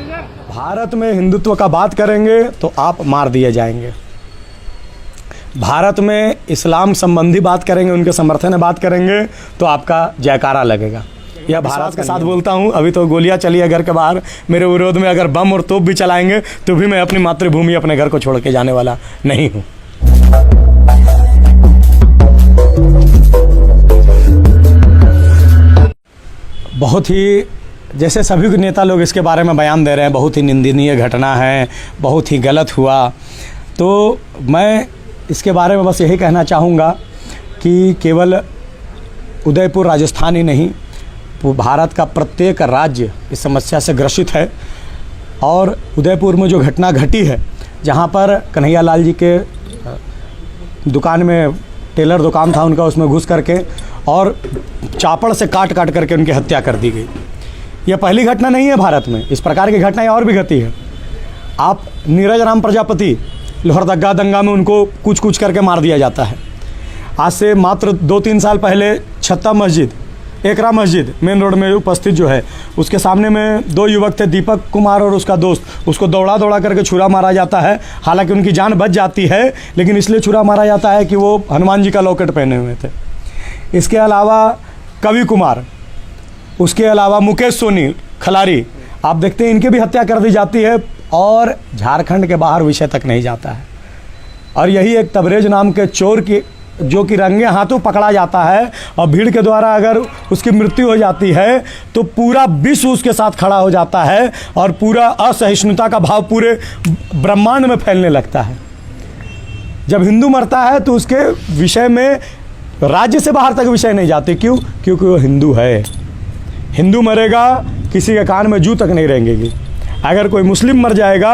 भारत में हिंदुत्व का बात करेंगे तो आप मार दिए जाएंगे। भारत में इस्लाम संबंधी बात करेंगे, उनके समर्थन में बात करेंगे तो आपका जयकारा लगेगा। यह भारत के साथ बोलता हूँ। अभी तो गोलियां चली है घर के बाहर मेरे विरोध में, अगर बम और तोप भी चलाएंगे तो भी मैं अपनी मातृभूमि, अपने घर को छोड़ के जाने वाला नहीं हूँ। बहुत ही, जैसे सभी नेता लोग इसके बारे में बयान दे रहे हैं, बहुत ही निंदनीय घटना है, बहुत ही गलत हुआ, तो मैं इसके बारे में बस यही कहना चाहूँगा कि केवल उदयपुर राजस्थान ही नहीं, भारत का प्रत्येक राज्य इस समस्या से ग्रसित है। और उदयपुर में जो घटना घटी है, जहाँ पर कन्हैया लाल जी के दुकान में, टेलर दुकान था उनका, उसमें घुस करके और चापड़ से काट काट करके उनकी हत्या कर दी गई, यह पहली घटना नहीं है भारत में। इस प्रकार की घटनाएं और भी घटी है। आप नीरज राम प्रजापति, लोहरदगा दंगा में उनको कुछ कुछ करके मार दिया जाता है। आज से मात्र 2-3 साल पहले छत्ता मस्जिद, एकरा मस्जिद मेन रोड में उपस्थित जो है, उसके सामने में 2 युवक थे, दीपक कुमार और उसका दोस्त, उसको दौड़ा दौड़ा करके छुरा मारा जाता है। हालांकि उनकी जान बच जाती है, लेकिन इसलिए छुरा मारा जाता है कि वो हनुमान जी का लॉकेट पहने हुए थे। इसके अलावा कवि कुमार, उसके अलावा मुकेश सोनी खलारी, आप देखते हैं इनकी भी हत्या कर दी जाती है और झारखंड के बाहर विषय तक नहीं जाता है। और यही एक तबरेज नाम के चोर की, जो कि रंगे हाथों पकड़ा जाता है और भीड़ के द्वारा अगर उसकी मृत्यु हो जाती है तो पूरा विश्व उसके साथ खड़ा हो जाता है और पूरा असहिष्णुता का भाव पूरे ब्रह्मांड में फैलने लगता है। जब हिंदू मरता है तो उसके विषय में राज्य से बाहर तक विषय नहीं जाते। क्यों? क्योंकि वो हिंदू है। हिंदू मरेगा, किसी के कान में जू तक नहीं रहेंगी। अगर कोई मुस्लिम मर जाएगा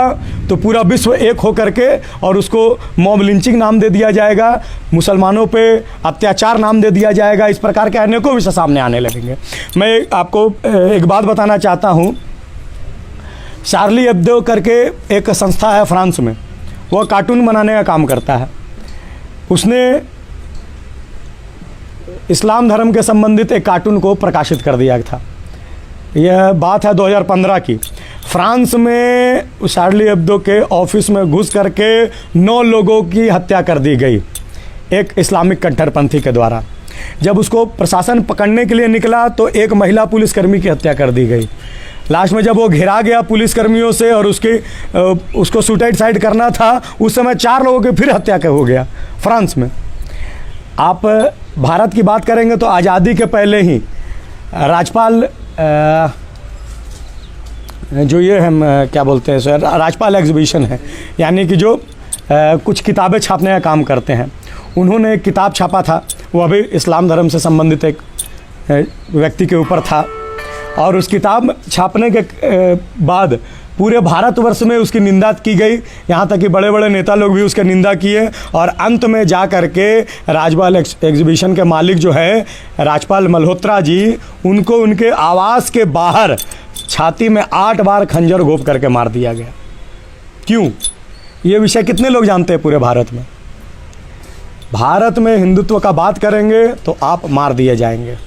तो पूरा विश्व एक होकर के और उसको मॉब लिंचिंग नाम दे दिया जाएगा, मुसलमानों पे अत्याचार नाम दे दिया जाएगा। इस प्रकार के अनेकों विषय सामने आने लगेंगे। मैं आपको एक बात बताना चाहता हूँ। शार्ली एब्दो करके एक संस्था है फ्रांस में, वह कार्टून बनाने का काम करता है। उसने इस्लाम धर्म के संबंधित एक कार्टून को प्रकाशित कर दिया था। यह बात है 2015 की। फ्रांस में शार्ली एब्दो के ऑफिस में घुस करके 9 लोगों की हत्या कर दी गई एक इस्लामिक कट्टरपंथी के द्वारा। जब उसको प्रशासन पकड़ने के लिए निकला तो एक महिला पुलिसकर्मी की हत्या कर दी गई। लास्ट में जब वो घिरा गया पुलिसकर्मियों से और उसको सुसाइड साइड करना था, उस समय 4 लोगों की फिर हत्या हो गया फ्रांस में। आप भारत की बात करेंगे तो आज़ादी के पहले ही राजपाल, जो ये हम क्या बोलते हैं सर, राजपाल एग्जीबिशन है, यानी कि जो कुछ किताबें छापने का काम करते हैं, उन्होंने एक किताब छापा था। वो अभी इस्लाम धर्म से संबंधित एक व्यक्ति के ऊपर था और उस किताब छापने के बाद पूरे भारतवर्ष में उसकी निंदा की गई। यहाँ तक कि बड़े बड़े नेता लोग भी उसकी निंदा किए और अंत में जा कर के राजपाल एग्जीबिशन के मालिक जो है राजपाल मल्होत्रा जी, उनको उनके आवास के बाहर छाती में 8 बार खंजर घोंप करके मार दिया गया। क्यों? ये विषय कितने लोग जानते हैं पूरे भारत में? भारत में हिंदुत्व का बात करेंगे तो आप मार दिए जाएंगे।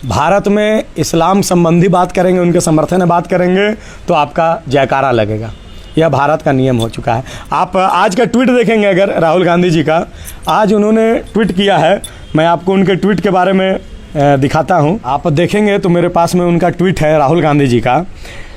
भारत में इस्लाम संबंधी बात करेंगे, उनके समर्थन में बात करेंगे तो आपका जयकारा लगेगा। यह भारत का नियम हो चुका है। आप आज का ट्वीट देखेंगे अगर राहुल गांधी जी का, आज उन्होंने ट्वीट किया है। मैं आपको उनके ट्वीट के बारे में दिखाता हूं। आप देखेंगे तो मेरे पास में उनका ट्वीट है राहुल गांधी जी का।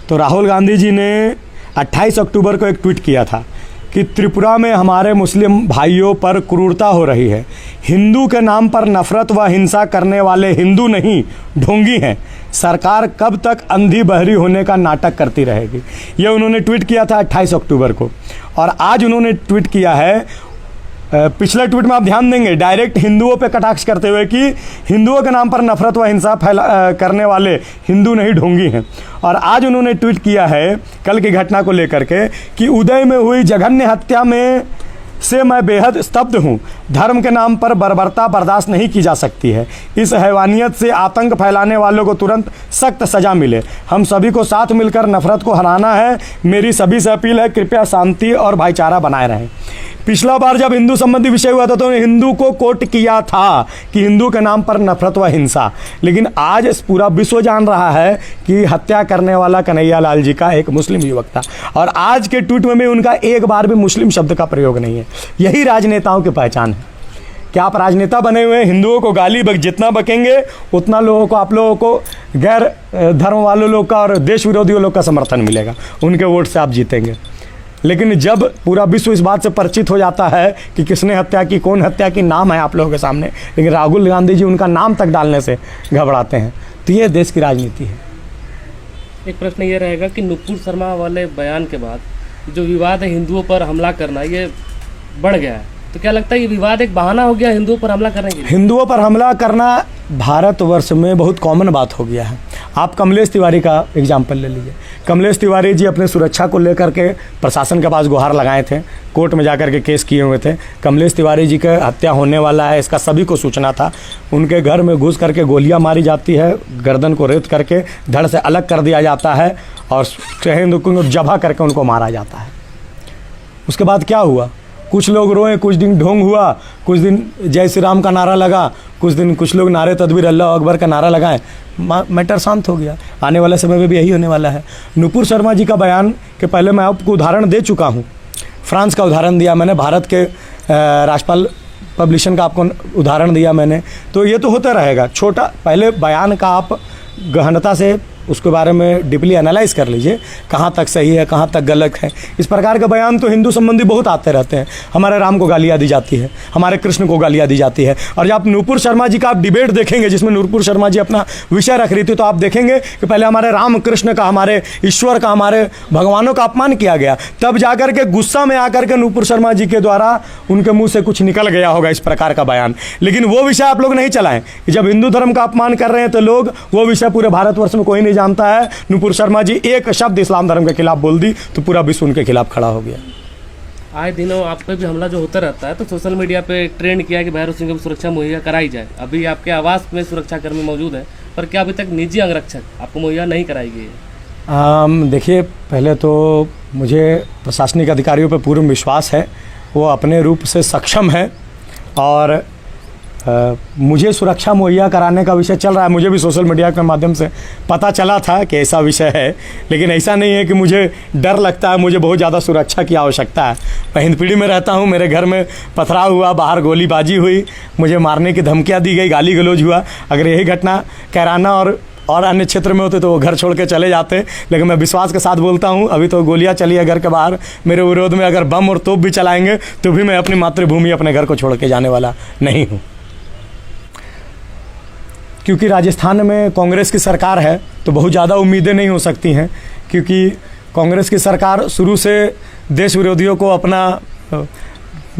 तो राहुल गांधी जी ने 28 अक्टूबर को एक ट्वीट किया था कि त्रिपुरा में हमारे मुस्लिम भाइयों पर क्रूरता हो रही है। हिंदू के नाम पर नफरत व हिंसा करने वाले हिंदू नहीं, ढोंगी हैं। सरकार कब तक अंधी बहरी होने का नाटक करती रहेगी। यह उन्होंने ट्वीट किया था 28 अक्टूबर को। और आज उन्होंने ट्वीट किया है, पिछले ट्वीट में आप ध्यान देंगे, डायरेक्ट हिंदुओं पे कटाक्ष करते हुए कि हिंदुओं के नाम पर नफरत व हिंसा करने वाले हिंदू नहीं, ढोंगी हैं। और आज उन्होंने ट्वीट किया है कल की घटना को लेकर के कि उदय में हुई जघन्य हत्या में से मैं बेहद स्तब्ध हूँ। धर्म के नाम पर बर्बरता बर्दाश्त नहीं की जा सकती है। इस हैवानियत से आतंक फैलाने वालों को तुरंत सख्त सजा मिले। हम सभी को साथ मिलकर नफरत को हराना है। मेरी सभी से अपील है, कृपया शांति और भाईचारा बनाए रहें। पिछला बार जब हिंदू संबंधी विषय हुआ था तो उन्होंने हिंदू को कोट किया था कि हिंदू के नाम पर नफरत व हिंसा, लेकिन आज पूरा विश्व जान रहा है कि हत्या करने वाला कन्हैया लाल जी का एक मुस्लिम युवक था, और आज के ट्वीट में भी उनका एक बार भी मुस्लिम शब्द का प्रयोग नहीं है। यही राजनेताओं की पहचान है कि आप राजनेता बने हुए हिंदुओं को गाली जितना बकेंगे उतना लोगों को, आप लोगों को गैर धर्म वाले लोग का और देश विरोधी लोग का समर्थन मिलेगा, उनके वोट से आप जीतेंगे। लेकिन जब पूरा विश्व इस बात से परिचित हो जाता है कि किसने हत्या की, कौन हत्या की, नाम है आप लोगों के सामने, लेकिन राहुल गांधी जी उनका नाम तक डालने से घबराते हैं, तो ये देश की राजनीति है। एक प्रश्न ये रहेगा कि नुपुर शर्मा वाले बयान के बाद जो विवाद है हिंदुओं पर हमला करना, ये बढ़ गया है, तो क्या लगता है ये विवाद एक बहाना हो गया हिंदुओं पर हमला करने के लिए? हिंदुओं पर हमला करना भारतवर्ष में बहुत कॉमन बात हो गया है। आप कमलेश तिवारी का एग्जाम्पल ले लीजिए। कमलेश तिवारी जी अपने सुरक्षा को लेकर के प्रशासन के पास गुहार लगाए थे, कोर्ट में जाकर के केस किए हुए थे। कमलेश तिवारी जी का हत्या होने वाला है, इसका सभी को सूचना था। उनके घर में घुस करके गोलियां मारी जाती है, गर्दन को रेत करके धड़ से अलग कर दिया जाता है और जबा करके उनको मारा जाता है। उसके बाद क्या हुआ? कुछ लोग रोए, कुछ दिन ढोंग हुआ, कुछ दिन जय श्री राम का नारा लगा, कुछ दिन कुछ लोग नारे तदबीर अल्लाह अकबर का नारा लगाएं, मैटर शांत हो गया। आने वाले समय में भी यही होने वाला है। नुपुर शर्मा जी का बयान के पहले मैं आपको उदाहरण दे चुका हूँ, फ्रांस का उदाहरण दिया मैंने, भारत के राष्ट्रपाल पब्लिशन का आपको उदाहरण दिया मैंने, तो ये तो होता रहेगा। छोटा पहले बयान का आप गहनता से उसके बारे में डीपली एनालाइज कर लीजिए, कहाँ तक सही है, कहाँ तक गलत है। इस प्रकार के बयान तो हिंदू संबंधी बहुत आते रहते हैं। हमारे राम को गालियाँ दी जाती है, हमारे कृष्ण को गालियाँ दी जाती है, और जब आप नुपुर शर्मा जी का आप डिबेट देखेंगे जिसमें नुपुर शर्मा जी अपना विषय रख रही थी, तो आप देखेंगे कि पहले हमारे राम कृष्ण का, हमारे ईश्वर का, हमारे भगवानों का अपमान किया गया, तब जाकर के गुस्सा में आकर के नुपुर शर्मा जी के द्वारा उनके मुँह से कुछ निकल गया होगा इस प्रकार का बयान। लेकिन वो विषय आप लोग नहीं चलाएं कि जब हिंदू धर्म का अपमान कर रहे हैं तो लोग, वो विषय पूरे भारतवर्ष में कोई नहीं जानता है। नुपुर शर्मा जी एक शब्द इस्लाम धर्म के खिलाफ बोल दी तो पूरा विश्व उनके खिलाफ खड़ा हो गया। आए दिनों आप पे भी हमला जो होता रहता है, तो सोशल मीडिया पे ट्रेंड किया कि भैरव सिंह को सुरक्षा मुहैया कराई जाए। अभी आपके आवास में सुरक्षाकर्मी मौजूद है, पर क्या अभी तक निजी अंगरक्षक आपको मुहैया नहीं कराई गई है? देखिए, पहले तो मुझे प्रशासनिक अधिकारियों पर पूर्ण विश्वास है, वो अपने रूप से सक्षम है, और मुझे सुरक्षा मुहैया कराने का विषय चल रहा है। मुझे भी सोशल मीडिया के माध्यम से पता चला था कि ऐसा विषय है, लेकिन ऐसा नहीं है कि मुझे डर लगता है, मुझे बहुत ज़्यादा सुरक्षा की आवश्यकता है। मैं हिंदपीढ़ी में रहता हूँ, मेरे घर में पथराव हुआ, बाहर गोलीबाजी हुई, मुझे मारने की धमकियाँ दी गई, गाली गलौज हुआ। अगर यही घटना कैराना और अन्य क्षेत्र में होते तो वो घर छोड़ के चले जाते, लेकिन मैं विश्वास के साथ बोलता हूँ, अभी तो गोलियाँ चली है घर के बाहर, मेरे विरोध में अगर बम और तोप भी चलाएंगे तो भी मैं अपनी मातृभूमि, अपने घर को छोड़ के जाने वाला नहीं हूँ। क्योंकि राजस्थान में कांग्रेस की सरकार है तो बहुत ज़्यादा उम्मीदें नहीं हो सकती हैं, क्योंकि कांग्रेस की सरकार शुरू से देश विरोधियों को अपना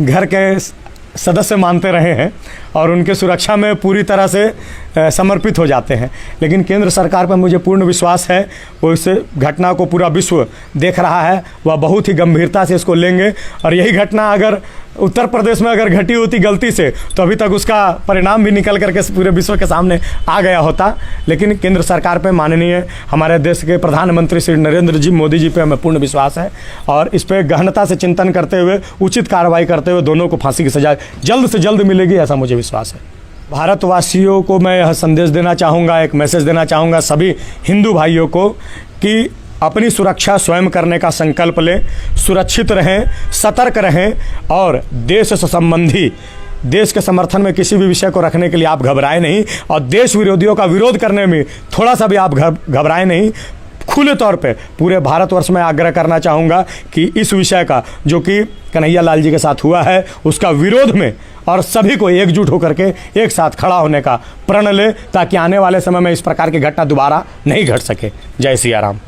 घर के सदस्य मानते रहे हैं और उनके सुरक्षा में पूरी तरह से समर्पित हो जाते हैं। लेकिन केंद्र सरकार पर मुझे पूर्ण विश्वास है, वो इस घटना को पूरा विश्व देख रहा है, वह बहुत ही गंभीरता से इसको लेंगे। और यही घटना अगर उत्तर प्रदेश में अगर घटी होती गलती से, तो अभी तक उसका परिणाम भी निकल करके पूरे विश्व के सामने आ गया होता। लेकिन केंद्र सरकार पे, माननीय हमारे देश के प्रधानमंत्री श्री नरेंद्र जी मोदी जी पे हमें पूर्ण विश्वास है, और इस पर गहनता से चिंतन करते हुए, उचित कार्रवाई करते हुए दोनों को फांसी की सजा जल्द से जल्द मिलेगी, ऐसा मुझे विश्वास है। भारतवासियों को मैं यह संदेश देना चाहूँगा, एक मैसेज देना चाहूँगा सभी हिंदू भाइयों को कि अपनी सुरक्षा स्वयं करने का संकल्प लें, सुरक्षित रहें, सतर्क रहें, और देश से संबंधी, देश के समर्थन में किसी भी विषय को रखने के लिए आप घबराएं नहीं, और देश विरोधियों का विरोध करने में थोड़ा सा भी आप घबराएं नहीं। खुले तौर पे पूरे भारतवर्ष में आग्रह करना चाहूँगा कि इस विषय का, जो कि कन्हैया लाल जी के साथ हुआ है, उसका विरोध में और सभी को एकजुट होकर के एक साथ खड़ा होने का प्रण ले, ताकि आने वाले समय में इस प्रकार की घटना दोबारा नहीं घट सके। जय सिया राम।